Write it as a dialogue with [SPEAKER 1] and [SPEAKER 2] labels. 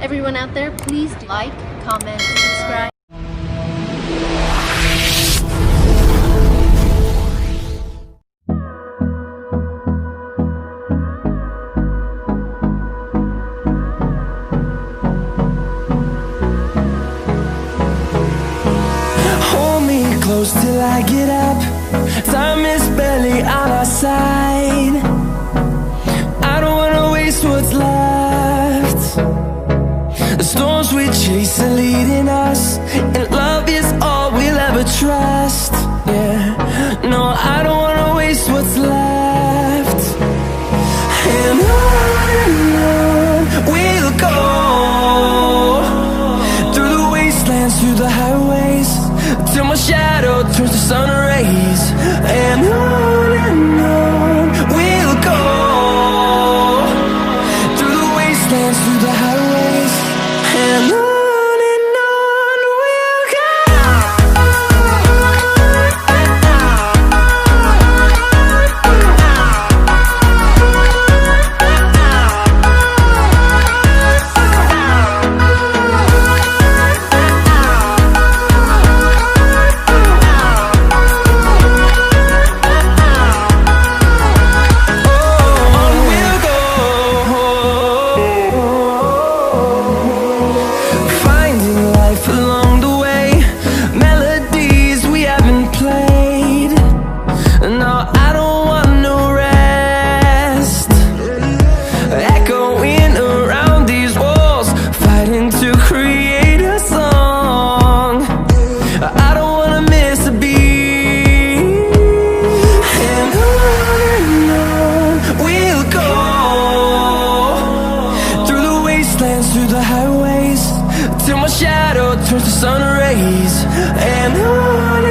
[SPEAKER 1] Everyone out there, please like, comment, subscribe.
[SPEAKER 2] Hold me close till I get up. Time is barely on our side. I don't wanna waste what's left. The storms we chase are leading us, and love is all we'll ever trust. Yeah, no, I don't wanna waste what's left. And on we'll go, through the wastelands, through the highways, till my shadow turns to sun rays. And on we'll go, through the wastelands, through the highways, and on we'll go. Through the highways, till my shadow turns to sun rays. And on